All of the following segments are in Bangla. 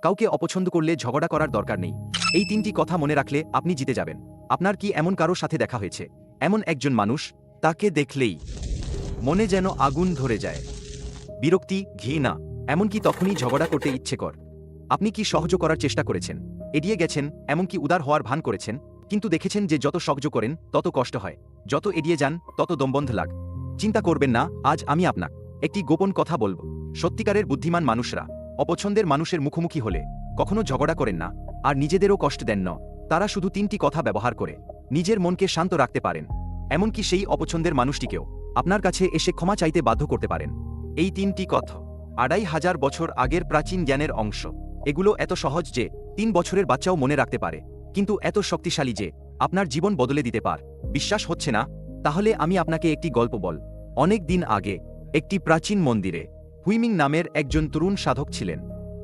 কাউকে অপছন্দ করলে ঝগড়া করার দরকার নেই। এই 3টি কথা মনে রাখলে আপনি জিতে যাবেন। আপনার কি এমন কারো সাথে দেখা হয়েছে? এমন একজন মানুষ, তাকে দেখলেই মনে যেন আগুন ধরে যায়। বিরক্তি, ঘৃণা, এমনকি তখনই ঝগড়া করতে ইচ্ছে কর। আপনি কি সহ্য করার চেষ্টা করেছেন? এড়িয়ে গেছেন, এমনকি উদার হওয়ার ভান করেছেন, কিন্তু দেখেছেন যে যত সহ্য করেন তত কষ্ট হয়, যত এড়িয়ে যান তত দমবন্ধ লাগ। চিন্তা করবেন না, আজ আমি আপনাকে একটি গোপন কথা বলবো। সত্যিকারের বুদ্ধিমান মানুষরা অপছন্দের মানুষের মুখোমুখি হলে কখনো ঝগড়া করেন না, আর নিজেদেরও কষ্ট দেন না। তারা শুধু 3টি কথা ব্যবহার করে নিজের মনকে শান্ত রাখতে পারেন, এমনকি সেই অপছন্দের মানুষটিকেও আপনার কাছে এসে ক্ষমা চাইতে বাধ্য করতে পারেন। এই 3টি কথা 2500 বছর আগের প্রাচীন জ্ঞানের অংশ। এগুলো এত সহজ যে 3 বছরের বাচ্চাও মনে রাখতে পারে, কিন্তু এত শক্তিশালী যে আপনার জীবন বদলে দিতে পার। বিশ্বাস হচ্ছে না? তাহলে আমি আপনাকে একটি গল্প বল। অনেক দিন আগে একটি প্রাচীন মন্দিরে হুইমিং নামের একজন তরুণ সাধক ছিলেন।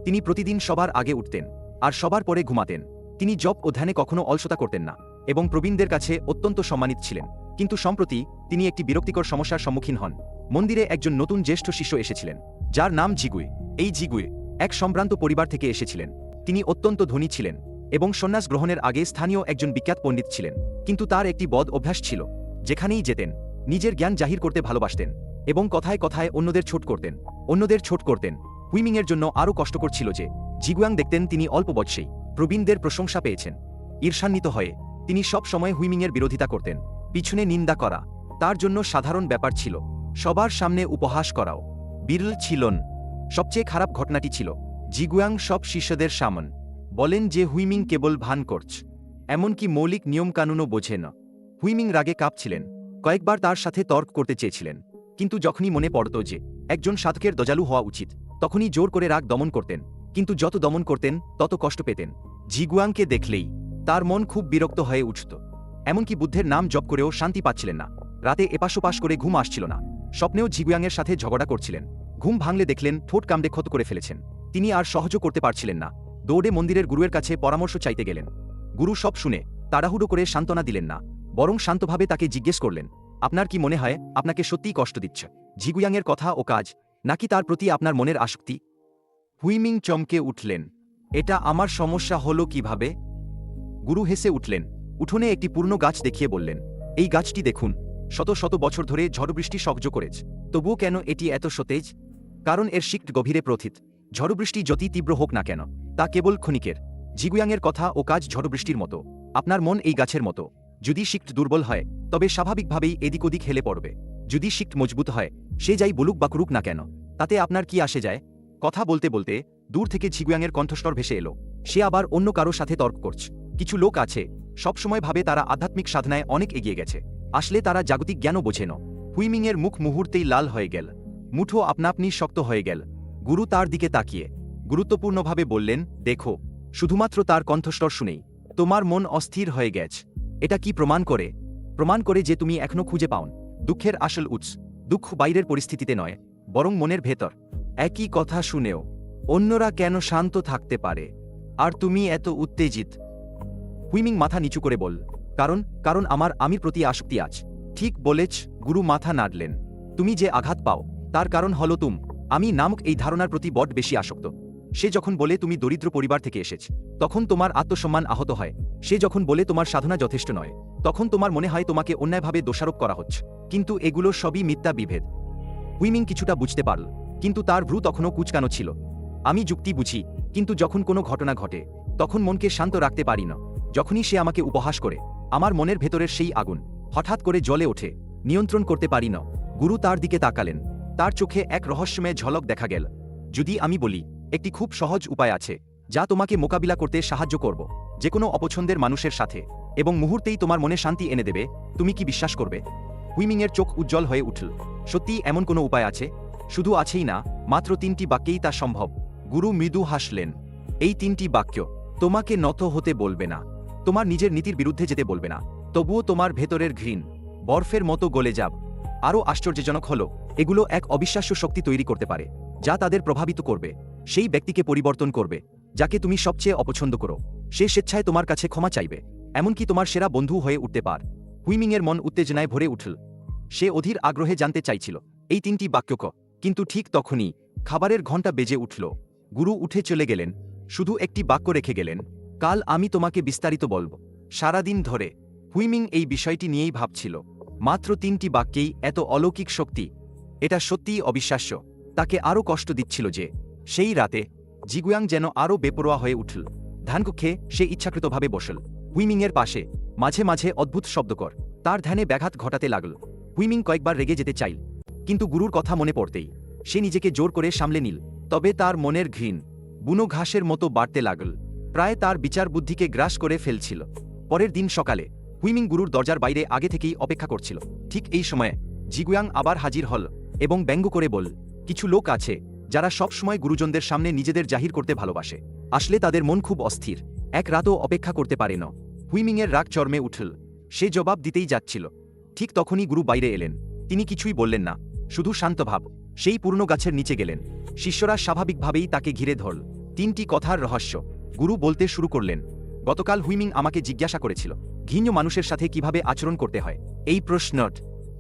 তিনি প্রতিদিন সবার আগে উঠতেন আর সবার পরে ঘুমাতেন। তিনি জপ ও ধ্যানে কখনো অলসতা করতেন না এবং প্রবীণদের কাছে অত্যন্ত সম্মানিত ছিলেন। কিন্তু সম্প্রতি তিনি একটি বিরক্তিকর সমস্যার সম্মুখীন হন। মন্দিরে একজন নতুন জ্যেষ্ঠ শিষ্য এসেছিলেন, যার নাম জিগুই। এই জিগুই এক সম্ভ্রান্ত পরিবার থেকে এসেছিলেন। তিনি অত্যন্ত ধনী ছিলেন এবং সন্ন্যাস গ্রহণের আগে স্থানীয় একজন বিখ্যাত পণ্ডিত ছিলেন। কিন্তু তার একটি বদ অভ্যাস ছিল। যেখানেই যেতেন নিজের জ্ঞান জাহির করতে ভালোবাসতেন এবং কথায় কথায় অন্যদের ছোট করতেন। হুইমিংয়ের জন্য আরও কষ্টকর ছিল যে জিগুয়াং দেখতেন তিনি অল্প বয়সেই প্রবীণদের প্রশংসা পেয়েছেন। ঈর্ষান্বিত হয়ে তিনি সব সময় হুইমিংয়ের বিরোধিতা করতেন। পিছনে নিন্দা করা তার জন্য সাধারণ ব্যাপার ছিল। সবার সামনে উপহাস করাও বিরল ছিলন। সবচেয়ে খারাপ ঘটনাটি ছিল জিগুয়াং সব শিষ্যদের সামন বলেন যে হুইমিং কেবল ভান করছে, এমনকি মৌলিক নিয়মকানুনও বোঝে না। হুইমিং রাগে কাঁপছিলেন, কয়েকবার তার সাথে তর্ক করতে চেয়েছিলেন, কিন্তু যখনই মনে পড়ত যে একজন সাধকের দয়ালু হওয়া উচিত, তখনই জোর করে রাগ দমন করতেন। কিন্তু যত দমন করতেন তত কষ্ট পেতেন। জিগুয়াংকে দেখলেই তার মন খুব বিরক্ত হয়ে উঠত। এমনকি বুদ্ধের নাম জপ করেও শান্তি পাচ্ছিলেন না। রাতে এপাশোপাশ করে ঘুম আসছিল না। স্বপ্নেও জিগুয়াংয়ের সাথে ঝগড়া করছিলেন। ঘুম ভাঙলে দেখলেন ঠোঁট কামড়ে ক্ষত করে ফেলেছেন। তিনি আর সহ্য করতে পারছিলেন না। দৌড়ে মন্দিরের গুরুয়ের কাছে পরামর্শ চাইতে গেলেন। গুরু সব শুনে তাড়াহুড়ো করে সান্ত্বনা দিলেন না, বরং শান্তভাবে তাকে জিজ্ঞেস করলেন, আপনার কি মনে হয় আপনাকে সত্যিই কষ্ট দিচ্ছে জিগুয়াংয়ের কথা ও কাজ, নাকি তার প্রতি আপনার মনের আসক্তি? হুইমিং চমকে উঠলেন। এটা আমার সমস্যা হলো কিভাবে? গুরু হেসে উঠলেন। উঠোনে একটি পূর্ণ গাছ দেখিয়ে বললেন, এই গাছটি দেখুন, শত শত বছর ধরে ঝড়বৃষ্টি সহ্য করেছে, তবুও কেন এটি এত সতেজ? কারণ এর শিকট গভীরে প্রথিত। ঝড়বৃষ্টি যতই তীব্র হোক না কেন, তা কেবল ক্ষণিকের। জিগুয়াংয়ের কথা ও কাজ ঝড়বৃষ্টির মতো। আপনার মন এই গাছের মতো। যদি শিকট দুর্বল হয় তবে স্বাভাবিকভাবেই এদিক ওদিক হেলে পড়বে। যদি শিকট মজবুত হয়, সে যাই বলুক বা করুক না কেন, তাতে আপনার কি আসে যায়? কথা বলতে বলতে দূর থেকে জিগুয়াংয়ের কণ্ঠস্বর ভেসে এলো। সে আবার অন্য কারো সাথে তর্ক করছে। কিছু লোক আছে, সবসময় ভাবে তারা আধ্যাত্মিক সাধনায় অনেক এগিয়ে গেছে, আসলে তারা জাগতিক জ্ঞানও বোঝে না। হুইমিংয়ের মুখ মুহূর্তেই লাল হয়ে গেল, মুঠো আপনাআপনি শক্ত হয়ে গেল। গুরু তার দিকে তাকিয়ে গুরুত্বপূর্ণভাবে বললেন, দেখো, শুধুমাত্র তার কণ্ঠস্বর শুনেই তোমার মন অস্থির হয়ে গেছে। এটা কি প্রমাণ করে? প্রমাণ করে যে তুমি এখনো খুঁজে পাওন দুঃখের আসল উৎস। দুঃখ বাইরের পরিস্থিতিতে নয়, বরং মনের ভেতর। একই কথা শুনেও অন্যরা কেন শান্ত থাকতে পারে, আর তুমি এত উত্তেজিত? হুইমিং মাথা নিচু করে বল, কারণ আমার আমির প্রতি আসক্তি আছে। ঠিক বলেছ, গুরু মাথা নাড়লেন। তুমি যে আঘাত পাও তার কারণ হলো আমি নামক এই ধারণার প্রতি বড় বেশি আসক্ত। সে যখন বলে তুমি দরিদ্র পরিবার থেকে এসেছ, তখন তোমার আত্মসম্মান আহত হয়। সে যখন বলে তোমার সাধনা যথেষ্ট নয়, তখন তোমার মনে হয় তোমাকে অন্যায়ভাবে দোষারোপ করা হচ্ছে। কিন্তু এগুলো সবই মিথ্যা বিভেদ। হুইমিং কিছুটা বুঝতে পারল, কিন্তু তার ভ্রু তখনও কুঁচকানো ছিল। আমি যুক্তি বুঝি, কিন্তু যখন কোনো ঘটনা ঘটে তখন মনকে শান্ত রাখতে পারি না। যখনই সে আমাকে উপহাস করে, আমার মনের ভেতরের সেই আগুন হঠাৎ করে জ্বলে ওঠে, নিয়ন্ত্রণ করতে পারি না। গুরু তার দিকে তাকালেন। তার চোখে এক রহস্যময় ঝলক দেখা গেল। যদি আমি বলি একটি খুব সহজ উপায় আছে যা তোমাকে মোকাবিলা করতে সাহায্য করব, যে কোনো অপছন্দের মানুষের সাথে, এবং মুহূর্তেই তোমার মনে শান্তি এনে দেবে, তুমি কি বিশ্বাস করবে? হুইমিংয়ের চোখ উজ্জ্বল হয়ে উঠল। সত্যিই এমন কোনো উপায় আছে? শুধু আছেই না, মাত্র 3টি বাক্যেই তা সম্ভব। গুরু মৃদু হাসলেন। এই 3টি বাক্য তোমাকে নত হতে বলবে না, তোমার নিজের নীতির বিরুদ্ধে যেতে বলবে না, তবুও তোমার ভেতরের ঘৃণ বরফের মতো গলে যাব। আরও আশ্চর্যজনক হল, এগুলো এক অবিশ্বাস্য শক্তি তৈরি করতে পারে, যা তাদের প্রভাবিত করবে, সেই ব্যক্তিকে পরিবর্তন করবে যাকে তুমি সবচেয়ে অপছন্দ করো। সে স্বেচ্ছায় তোমার কাছে ক্ষমা চাইবে, এমনকি তোমার সেরা বন্ধু হয়ে উঠতে পার। হুইমিংয়ের মন উত্তেজনায় ভরে উঠল। সে অধীর আগ্রহে জানতে চাইছিল এই 3টি বাক্য। কিন্তু ঠিক তখনই খাবারের ঘণ্টা বেজে উঠল। গুরু উঠে চলে গেলেন। শুধু একটি বাক্য রেখে গেলেন, কাল আমি তোমাকে বিস্তারিত বলব। সারাদিন ধরে হুইমিং এই বিষয়টি নিয়েই ভাবছিল। মাত্র 3টি বাক্যেই এত অলৌকিক শক্তি, এটা সত্যিই অবিশ্বাস্য। তাকে আরও কষ্ট দিচ্ছিল যে সেই রাতে জিগুয়াং যেন আরও বেপরোয়া হয়ে উঠল। ধ্যানকক্ষে সে ইচ্ছাকৃতভাবে বসল হুইমিংয়ের পাশে। মাঝে মাঝে অদ্ভুত শব্দকর তার ধ্যানে ব্যাঘাত ঘটাতে লাগল। হুইমিং কয়েকবার রেগে যেতে চাইল, কিন্তু গুরুর কথা মনে পড়তেই সে নিজেকে জোর করে সামলে নিল। তবে তার মনের ঘৃণ বুনো ঘাসের মতো বাড়তে লাগল, প্রায় তার বিচার বুদ্ধিকে গ্রাস করে ফেলছিল। পরের দিন সকালে হুইমিং গুরুর দরজার বাইরে আগে থেকেই অপেক্ষা করছিল। ঠিক এই সময়ে জিগুয়াং আবার হাজির হল এবং ব্যঙ্গ করে বল, কিছু লোক আছে যারা সব সময় গুরুজনদের সামনে নিজেদের জাহির করতে ভালোবাসে, আসলে তাদের মন খুব অস্থির, এক রাতও অপেক্ষা করতে পারে না। হুইমিংয়ের রাগ চর্মে উঠল, সে জবাব দিতেই যাচ্ছিল। ঠিক তখনই গুরু বাইরে এলেন। তিনি কিছুই বললেন না, শুধু শান্তভাব সেই পুরনো গাছের নিচে গেলেন। শিষ্যরা স্বাভাবিকভাবেই তাকে ঘিরে ধরল। 3টি কথার রহস্য গুরু বলতে শুরু করলেন। গতকাল হুইমিং আমাকে জিজ্ঞাসা করেছিল ঘৃণ্য মানুষের সাথে কিভাবে আচরণ করতে হয়। এই প্রশ্নট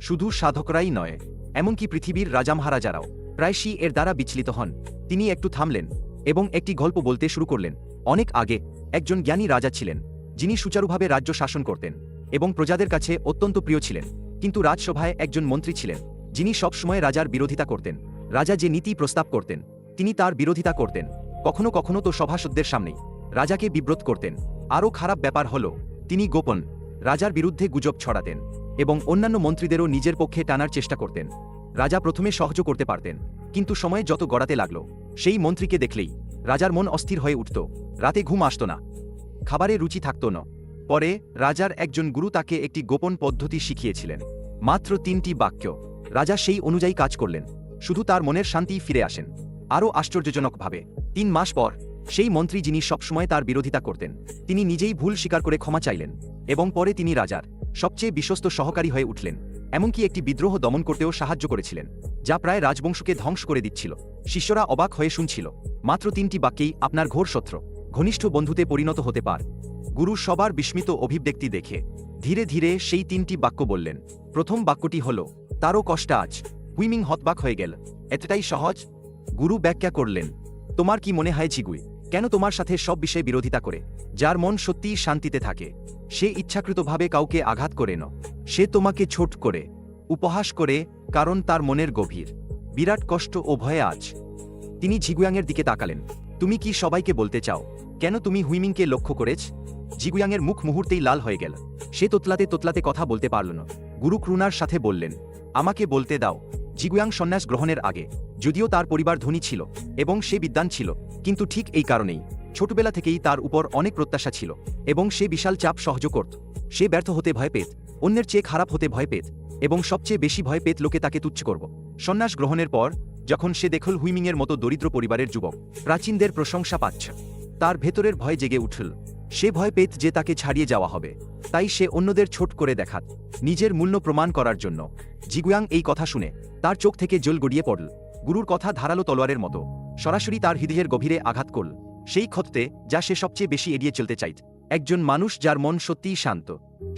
শুধু সাধকরাই নয়, এমনকি পৃথিবীর রাজা মহারাজারাও প্রায়শই এর দ্বারা বিচলিত হন। তিনি একটু থামলেন এবং একটি গল্প বলতে শুরু করলেন। অনেক আগে একজন জ্ঞানী রাজা ছিলেন, যিনি সুচারুভাবে রাজ্য শাসন করতেন এবং প্রজাদের কাছে অত্যন্ত প্রিয় ছিলেন। কিন্তু রাজসভায় একজন মন্ত্রী ছিলেন, যিনি সবসময় রাজার বিরোধিতা করতেন। রাজা যে নীতি প্রস্তাব করতেন, তিনি তার বিরোধিতা করতেন, কখনো কখনো তো সভাসদদের সামনেই রাজাকে বিব্রত করতেন। আরও খারাপ ব্যাপার হল, তিনি গোপন রাজার বিরুদ্ধে গুজব ছড়াতেন এবং অন্যান্য মন্ত্রীদেরও নিজের পক্ষে টানার চেষ্টা করতেন। রাজা প্রথমে সহ্য করতে পারতেন, কিন্তু সময় যত গড়াতে লাগল, সেই মন্ত্রীকে দেখলেই রাজার মন অস্থির হয়ে উঠত। রাতে ঘুম আসত না, খাবারে রুচি থাকত না। পরে রাজার একজন গুরু তাকে একটি গোপন পদ্ধতি শিখিয়েছিলেন। মাত্র 3টি বাক্য, রাজা সেই অনুযায়ী কাজ করলেন, শুধু তার মনের শান্তি ফিরে আসেন। আরও আশ্চর্যজনকভাবে 3 মাস পর সেই মন্ত্রী, যিনি সবসময় তার বিরোধিতা করতেন, তিনি নিজেই ভুল স্বীকার করে ক্ষমা চাইলেন এবং পরে তিনি রাজার সবচেয়ে বিশ্বস্ত সহকারী হয়ে উঠলেন। এমনকি একটি বিদ্রোহ দমন করতেও সাহায্য করেছিলেন, যা প্রায় রাজবংশকে ধ্বংস করে দিচ্ছিল। শিষ্যরা অবাক হয়ে শুনছিল। মাত্র 3টি বাক্যেই আপনার ঘোর শত্রু ঘনিষ্ঠ বন্ধুতে পরিণত হতে পার। গুরু সবার বিস্মিত অভিব্যক্তি দেখে ধীরে ধীরে সেই 3টি বাক্য বললেন। প্রথম বাক্যটি হল, তারও কষ্ট আজ। হুইমিং হতবাক হয়ে গেল, এতটাই সহজ? গুরু ব্যাখ্যা করলেন, তোমার কি মনে হয় জিগুই কেন তোমার সাথে সব বিষয়ে বিরোধিতা করে? যার মন সত্যিই শান্তিতে থাকে, সে ইচ্ছাকৃতভাবে কাউকে আঘাত করে না। সে তোমাকে ছোট করে উপহাস করে, কারণ তার মনের গভীর বিরাট কষ্ট ও ভয়ে আজ। তিনি জিগুয়াংয়ের দিকে তাকালেন। তুমি কি সবাইকে বলতে চাও কেন তুমি হুইমিংকে লক্ষ্য করেছ? জিগুয়াংয়ের মুখ মুহূর্তেই লাল হয়ে গেল। সে তোতলাতে তোতলাতে কথা বলতে পারল না। গুরু করুণার সাথে বললেন, আমাকে বলতে দাও। জিগুয়াং সন্ন্যাস গ্রহণের আগে, যদিও তার পরিবার ধনী ছিল এবং সে বিদ্বান ছিল, কিন্তু ঠিক এই কারণেই ছোটবেলা থেকেই তার উপর অনেক প্রত্যাশা ছিল এবং সে বিশাল চাপ সহ্য করত। সে ব্যর্থ হতে ভয় পেত, অন্যের চেয়ে খারাপ হতে ভয় পেত এবং সবচেয়ে বেশি ভয় পেত লোকে তাকে তুচ্ছ করব। সন্ন্যাস গ্রহণের পর যখন সে দেখল হুইমিংয়ের মতো দরিদ্র পরিবারের যুবক প্রাচীনদের প্রশংসা পাচ্ছে, তার ভেতরের ভয় জেগে উঠল। সে ভয় পেত যে তাকে ছাড়িয়ে যাওয়া হবে, তাই সে অন্যদের ছোট করে দেখাত, নিজের মূল্য প্রমাণ করার জন্য। জিগুয়াং এই কথা শুনে তার চোখ থেকে জল গড়িয়ে পড়ল। গুরুর কথা ধারালো তলোয়ারের মতো সরাসরি তার হৃদয়ের গভীরে আঘাত করল, সেই ক্ষততে যা সে সবচেয়ে বেশি এড়িয়ে চলতে চাইত। একজন মানুষ যার মন সত্যিই শান্ত,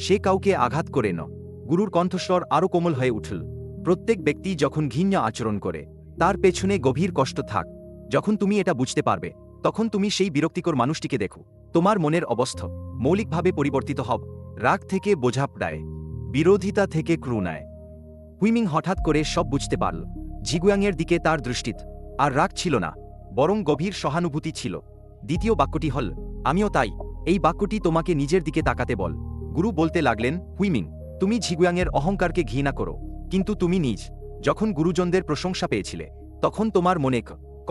সে কাউকে আঘাত করে না। গুরুর কণ্ঠস্বর আরও কোমল হয়ে উঠল। প্রত্যেক ব্যক্তি যখন ঘৃণ্য আচরণ করে, তার পেছনে গভীর কষ্ট থাক। যখন তুমি এটা বুঝতে পারবে, তখন তুমি সেই বিরক্তিকর মানুষটিকে দেখো, তোমার মনের অবস্থা মৌলিকভাবে পরিবর্তিত হব। রাগ থেকে বোঝাপড়ায়, বিরোধিতা থেকে করুণায়। হুইমিং হঠাৎ করে সব বুঝতে পারল। জিগুয়াংয়ের দিকে তার দৃষ্টিত আর রাগ ছিল না, বরং গভীর সহানুভূতি ছিল। দ্বিতীয় বাক্যটি হল, আমিও তাই। এই বাক্যটি তোমাকে নিজের দিকে তাকাতে বল। গুরু বলতে লাগলেন, হুইমিং, তুমি জিগুয়াংয়ের অহংকারকে ঘৃণা করো, কিন্তু তুমি নিজ যখন গুরুজনদের প্রশংসা পেয়েছিলে, তখন তোমার মনে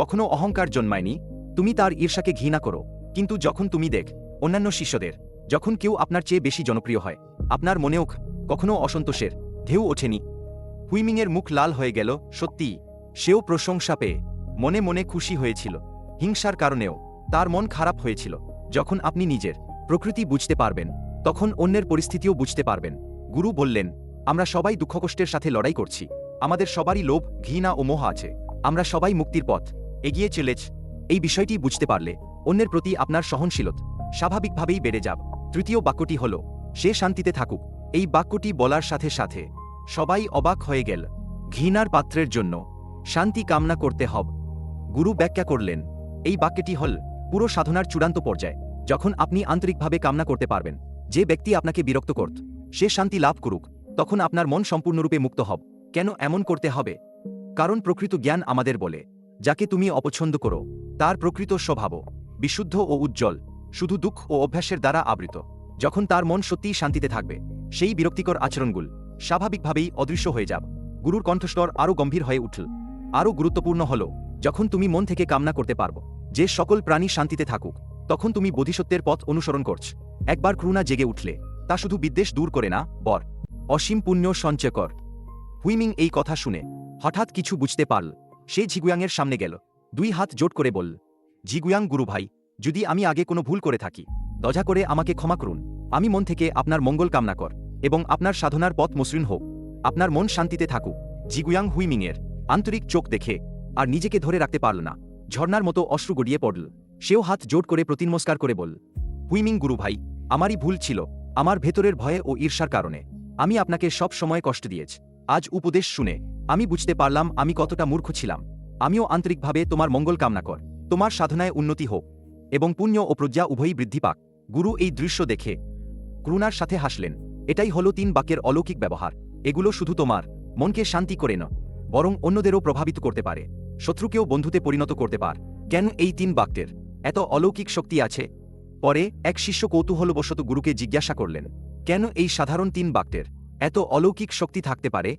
কখনো অহংকার জন্মায়নি। তুমি তার ঈর্ষাকে ঘৃণা করো, কিন্তু যখন তুমি দেখ অন্যান্য শিষ্যদের, যখন কেউ আপনার চেয়ে বেশি জনপ্রিয় হয়, আপনার মনেও কখনো অসন্তোষের ঢেউ ওঠেনি? হুইমিংয়ের মুখ লাল হয়ে গেল। সত্যিই, সেও প্রশংসা পেয়ে মনে মনে খুশি হয়েছিল। হিংসার কারণেও তার মন খারাপ হয়েছিল। যখন আপনি নিজের প্রকৃতি বুঝতে পারবেন, তখন অন্যের পরিস্থিতিও বুঝতে পারবেন। গুরু বললেন, আমরা সবাই দুঃখকষ্টের সাথে লড়াই করছি। আমাদের সবারই লোভ, ঘৃণা ও মোহ আছে। আমরা সবাই মুক্তির পথ এগিয়ে চলেছ। এই বিষয়টি বুঝতে পারলে অন্যের প্রতি আপনার সহনশীলতা স্বাভাবিকভাবেই বেড়ে যাবে। তৃতীয় বাক্যটি হল, সে শান্তিতে থাকুক। এই বাক্যটি বলার সাথে সাথে সবাই অবাক হয়ে গেল। ঘৃণার পাত্রের জন্য শান্তি কামনা করতে হবে। গুরু ব্যাখ্যা করলেন, এই বাক্যটি হল, পুরো সাধনার চূড়ান্ত পর্যায়ে যখন আপনি আন্তরিকভাবে কামনা করতে পারবেন যে ব্যক্তি আপনাকে বিরক্ত করত সে শান্তি লাভ করুক, তখন আপনার মন সম্পূর্ণরূপে মুক্ত হব। কেন এমন করতে হবে? কারণ প্রকৃত জ্ঞান আমাদের বলে যাকে তুমি অপছন্দ করো তার প্রকৃত স্বভাবও বিশুদ্ধ ও উজ্জ্বল, শুধু দুঃখ ও অভ্যাসের দ্বারা আবৃত। যখন তার মন সত্যিই শান্তিতে থাকবে সেই বিরক্তিকর আচরণগুলো স্বাভাবিকভাবেই অদৃশ্য হয়ে যাবে। গুরুর কণ্ঠস্বর আরও গম্ভীর হয়ে উঠল। আরও গুরুত্বপূর্ণ হল যখন তুমি মন থেকে কামনা করতে পারবো যে সকল প্রাণী শান্তিতে থাকুক, তখন তুমি বোধিসত্ত্বের পথ অনুসরণ করছ। একবার করুণা জেগে উঠলে তা শুধু বিদ্বেষ দূর করে না, বর অসীম পুণ্য সঞ্চয় কর। হুইমিং এই কথা শুনে হঠাৎ কিছু বুঝতে পারল। সে ঝিগুয়াংয়ের সামনে গেল, 2 হাত জোট করে বলল, ঝিগুয়াং গুরু ভাই, যদি আমি আগে কোনো ভুল করে থাকি দয়া করে আমাকে ক্ষমা করুন। আমি মন থেকে আপনার মঙ্গল কামনা কর এবং আপনার সাধনার পথ মসৃণ হোক। আপনার মন শান্তিতে থাকুক। ঝিগুয়াং হুইমিংয়ের আন্তরিক চোখ দেখে আর নিজেকে ধরে রাখতে পারল না, ঝর্নার মতো অশ্রু গড়িয়ে পড়ল। সেও হাত জোট করে প্রতিনমস্কার করে বলল, হুইমিং গুরু ভাই, আমারই ভুল ছিল। আমার ভেতরের ভয়ে ও ঈর্ষার কারণে আমি আপনাকে সব সময় কষ্ট দিয়েছি। আজ উপদেশ শুনে আমি বুঝতে পারলাম আমি কতটা মূর্খ ছিলাম। আমিও আন্তরিকভাবে তোমার মঙ্গল কামনা কর, তোমার সাধনায় উন্নতি হোক এবং পুণ্য ও প্রজ্ঞা উভয়ই বৃদ্ধি পাক। গুরু এই দৃশ্য দেখে করুণার সাথে হাসলেন। এটাই হলো 3 বাক্যের অলৌকিক ব্যবহার। এগুলো শুধু তোমার মনকে শান্তি করে না, বরং অন্যদেরও প্রভাবিত করতে পারে, শত্রুকেও বন্ধুতে পরিণত করতে পার। কেন এই 3 বাক্যের এত অলৌকিক শক্তি আছে? পরে এক শিষ্য কৌতূহলবশত গুরুকে জিজ্ঞাসা করলেন, কেন এই সাধারণ 3 বাক্যের এত অলৌকিক শক্তি থাকতে পারে?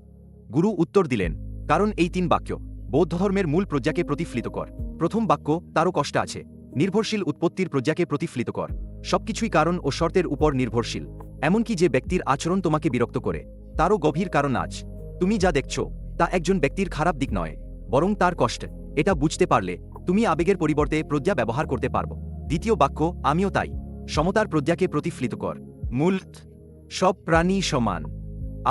গুরু উত্তর দিলেন, কারণ এই 3 বাক্য বৌদ্ধ ধর্মের মূল প্রজ্ঞাকে প্রতিফলিত কর। প্রথম বাক্য, তারও কষ্ট আছে, নির্ভরশীল উৎপত্তির প্রজ্ঞাকে প্রতিফলিত কর। সবকিছুই কারণ ও শর্তের উপর নির্ভরশীল। এমনকি যে ব্যক্তির আচরণ তোমাকে বিরক্ত করে তারও গভীর কারণ আজ। তুমি যা দেখছো তা একজন ব্যক্তির খারাপ দিক নয়, বরং তার কষ্ট। এটা বুঝতে পারলে তুমি আবেগের পরিবর্তে প্রজ্ঞা ব্যবহার করতে পারবো। দ্বিতীয় বাক্য, আমিও তাই, সমতার প্রজ্ঞাকে প্রতিফলিত কর। মূল, সব প্রাণী সমান।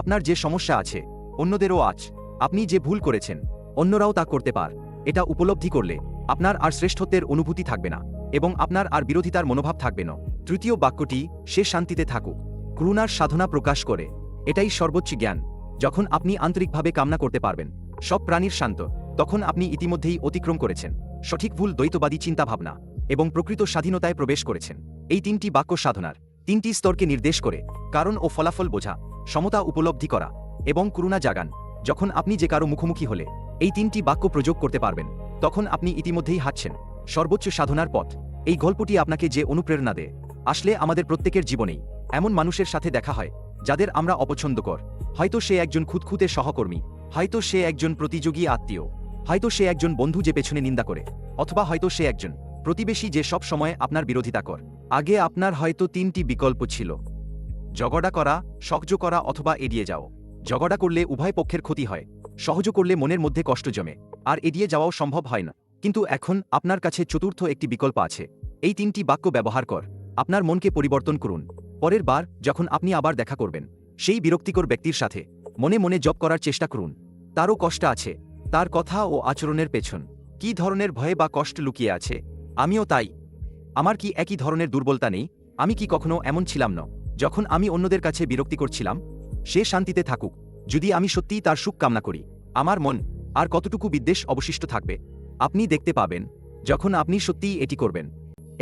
আপনার যে সমস্যা আছে অন্যদেরও আজ। আপনি যে ভুল করেছেন অন্যরাও তা করতে পার। এটা উপলব্ধি করলে আপনার আর শ্রেষ্ঠত্বের অনুভূতি থাকবে না এবং আপনার আর বিরোধিতার মনোভাব থাকবে না। তৃতীয় বাক্যটি, সে শান্তিতে থাকুক, করুণার সাধনা প্রকাশ করে। এটাই সর্বোচ্চ জ্ঞান। যখন আপনি আন্তরিকভাবে কামনা করতে পারবেন সব প্রাণীর শান্ত, তখন আপনি ইতিমধ্যেই অতিক্রম করেছেন সঠিক ভুল দ্বৈতবাদী চিন্তাভাবনা এবং প্রকৃত স্বাধীনতায় প্রবেশ করেছেন। এই 3টি বাক্য সাধনার 3টি স্তরকে নির্দেশ করে, কারণ ও ফলাফল বোঝা, সমতা উপলব্ধি করা এবং করুণা জাগান। যখন আপনি যে কারো মুখোমুখি হলে এই 3টি বাক্য প্রয়োগ করতে পারবেন, তখন আপনি ইতিমধ্যেই হাঁটছেন সর্বোচ্চ সাধনার পথ। এই গল্পটি আপনাকে যে অনুপ্রেরণা দেয়, আসলে আমাদের প্রত্যেকের জীবনেই এমন মানুষের সাথে দেখা হয় যাদের আমরা অপছন্দ কর। হয়তো সে একজন খুঁতখুঁতে সহকর্মী, হয়তো সে একজন প্রতিযোগী আত্মীয়, হয়তো সে একজন বন্ধু যে পেছনে নিন্দা করে, অথবা হয়তো সে একজন প্রতিবেশী যে সব সময় আপনার বিরোধিতা কর। আগে আপনার হয়তো 3টি বিকল্প ছিল, ঝগড়া করা, সহ্য করা অথবা এড়িয়ে যাও। ঝগড়া করলে উভয় পক্ষের ক্ষতি হয়, সহ্য করলে মনের মধ্যে কষ্ট জমে, আর এড়িয়ে যাওয়াও সম্ভব হয় না। কিন্তু এখন আপনার কাছে চতুর্থ একটি বিকল্প আছে। এই 3টি বাক্য ব্যবহার কর, আপনার মনকে পরিবর্তন করুন। পরের বার যখন আপনি আবার দেখা করবেন সেই বিরক্তিকর ব্যক্তির সাথে মনে মনে জপ করার চেষ্টা করুন, তারও কষ্ট আছে, তার কথা ও আচরণের পেছন কি ধরনের ভয় বা কষ্ট লুকিয়ে আছে। আমিও তাই। আমার কি একই ধরনের দুর্বলতা নেই? আমি কি কখনো এমন ছিলাম না যখন আমি অন্যদের কাছে বিরক্তিকর ছিলাম? সে শান্তিতে থাকুক। যদি আমি সত্যিই তার সুখ কামনা করি, আমার মন আর কতটুকু বিদ্বেষ অবশিষ্ট থাকবে? আপনি দেখতে পাবেন যখন আপনি সত্যিই এটি করবেন,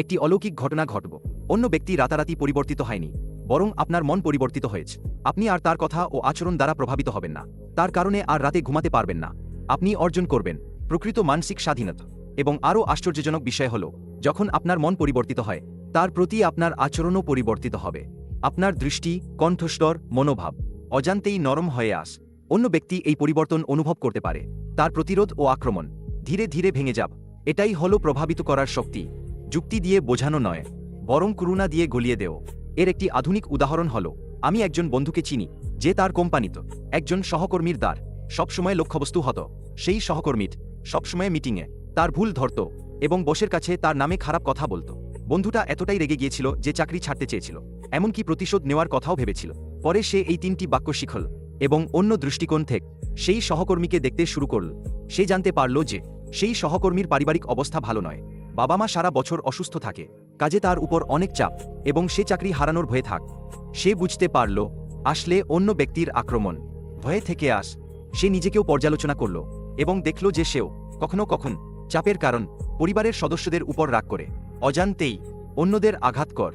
একটি অলৌকিক ঘটনা ঘটব। অন্য ব্যক্তি রাতারাতি পরিবর্তিত হয়নি, বরং আপনার মন পরিবর্তিত হয়েছে। আপনি আর তার কথা ও আচরণ দ্বারা প্রভাবিত হবেন না, তার কারণে আর রাতে ঘুমাতে পারবেন না। আপনি অর্জন করবেন প্রকৃত মানসিক স্বাধীনতা। এবং আরও আশ্চর্যজনক বিষয় হল, যখন আপনার মন পরিবর্তিত হয় তার প্রতি আপনার আচরণও পরিবর্তিত হবে। আপনার দৃষ্টি, কণ্ঠস্বর, মনোভাব অজান্তেই নরম হয়ে আস। অন্য ব্যক্তি এই পরিবর্তন অনুভব করতে পারে, তার প্রতিরোধ ও আক্রমণ ধীরে ধীরে ভেঙে যাব। এটাই হলো প্রভাবিত করার শক্তি। যুক্তি দিয়ে বোঝানো নয়, বরং করুণা দিয়ে গলিয়ে দেও। এর একটি আধুনিক উদাহরণ হল, আমি একজন বন্ধুকে চিনি যে তার কোম্পানিতে একজন সহকর্মীর দ্বার সবসময় লক্ষ্যবস্তু হতো। সেই সহকর্মীর সবসময় মিটিংয়ে তার ভুল ধরত এবং বসের কাছে তার নামে খারাপ কথা বলতো। বন্ধুটা এতটাই রেগে গিয়েছিল যে চাকরি ছাড়তে চেয়েছিল, এমনকি প্রতিশোধ নেওয়ার কথাও ভেবেছিল। পরে সে এই 3টি বাক্য শিখল এবং অন্য দৃষ্টিকোণ থেকে সেই সহকর্মীকে দেখতে শুরু করল। সে জানতে পারল যে সেই সহকর্মীর পারিবারিক অবস্থা ভালো নয়। বাবা মা সারা বছর অসুস্থ থাকে, কাজে তার উপর অনেক চাপ এবং সে চাকরি হারানোর ভয়ে থাক। সে বুঝতে পারল আসলে অন্য ব্যক্তির আক্রমণ ভয়ে থেকে আস। সে নিজেকেও পর্যালোচনা করল এবং দেখল যে সেও কখনো কখন চাপের কারণ পরিবারের সদস্যদের উপর রাগ করে। অজান্তেই অন্যদের আঘাত কর।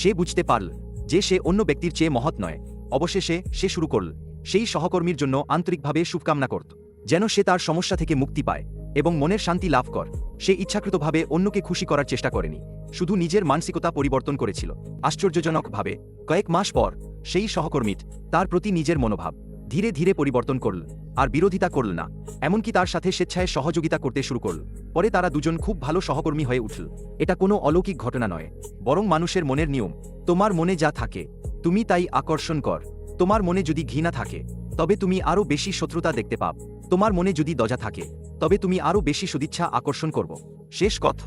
সে বুঝতে পারল যে সে অন্য ব্যক্তির চেয়ে মহৎ নয়। অবশেষে সে শুরু করল সেই সহকর্মীর জন্য আন্তরিকভাবে শুভকামনা করত, যেন সে তার সমস্যা থেকে মুক্তি পায় এবং মনের শান্তি লাভ কর। সে ইচ্ছাকৃতভাবে অন্যকে খুশি করার চেষ্টা করেনি, শুধু নিজের মানসিকতা পরিবর্তন করেছিল। আশ্চর্যজনকভাবে কয়েক মাস পর সেই সহকর্মী তার প্রতি নিজের মনোভাব ধীরে ধীরে পরিবর্তন করল, আর বিরোধিতা করল না, এমনকি তার সাথে স্বেচ্ছায় সহযোগিতা করতে শুরু করল। পরে তারা দুজন খুব ভালো সহকর্মী হয়ে উঠল। এটা কোনো অলৌকিক ঘটনা নয়, বরং মানুষের মনের নিয়ম। তোমার মনে যা থাকে তুমি তাই আকর্ষণ কর। তোমার মনে যদি ঘৃণা থাকে তবে তুমি আরও বেশি শত্রুতা দেখতে পাব। তোমার মনে যদি দয়া থাকে তবে তুমি আরও বেশি সদিচ্ছা আকর্ষণ করব। শেষ কথা,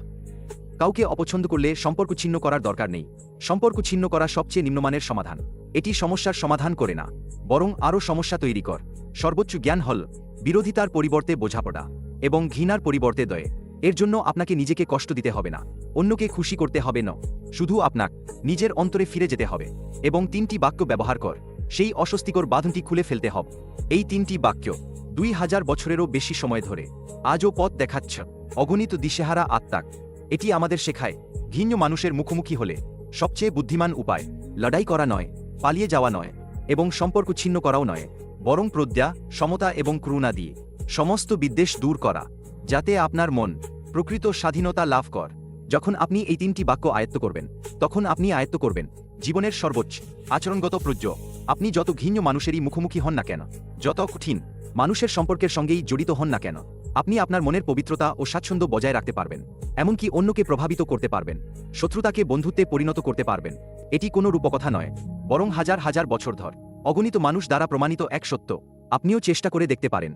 কাউকে অপছন্দ করলে সম্পর্ক ছিন্ন করার দরকার নেই। সম্পর্ক ছিন্ন করা সবচেয়ে নিম্নমানের সমাধান। এটি সমস্যার সমাধান করে না, বরং আরও সমস্যা তৈরি কর। সর্বোচ্চ জ্ঞান হল বিরোধিতার পরিবর্তে বোঝাপড়া এবং ঘৃণার পরিবর্তে দয়ে। এর জন্য আপনাকে নিজেকে কষ্ট দিতে হবে না, অন্যকে খুশি করতে হবে না, শুধু আপনাকে নিজের অন্তরে ফিরে যেতে হবে এবং 3টি বাক্য ব্যবহার কর। সেই অস্বস্তিকর বাঁধনটি খুলে ফেলতে হবে। এই 3টি বাক্য 2000 বছরেরও বেশি সময় ধরে আজও পথ দেখাচ্ছ অগণিত দিশেহারা আত্মাক। এটি আমাদের শেখায় ঘৃণ্য মানুষের মুখোমুখি হলে সবচেয়ে বুদ্ধিমান উপায় লড়াই করা নয়, পালিয়ে যাওয়া নয় এবং সম্পর্ক ছিন্ন করাও নয়, বরং প্রজ্ঞা, সমতা এবং করুণা দিয়ে সমস্ত বিদ্বেষ দূর করা, যাতে আপনার মন প্রকৃত স্বাধীনতা লাভ কর। যখন আপনি এই 3টি বাক্য আয়ত্ত করবেন, তখন আপনি আয়ত্ত করবেন জীবনের সর্বোচ্চ আচরণগত প্রজ্ঞ। আপনি যত ঘৃণ্য মানুষেরই মুখোমুখি হন না কেন, যত কঠিন মানুষের সম্পর্কের সঙ্গেই জড়িত হন না কেন, আপনি আপনার মনের পবিত্রতা ও স্বাচ্ছন্দ্য বজায় রাখতে পারবেন, এমনকি অন্যকে প্রভাবিত করতে পারবেন, শত্রুতাকে বন্ধুত্বে পরিণত করতে পারবেন। এটি কোনো রূপকথা নয়, বরং হাজার হাজার বছর ধর অগণিত মানুষ দ্বারা প্রমাণিত এক সত্য। আপনিও চেষ্টা করে দেখতে পারেন।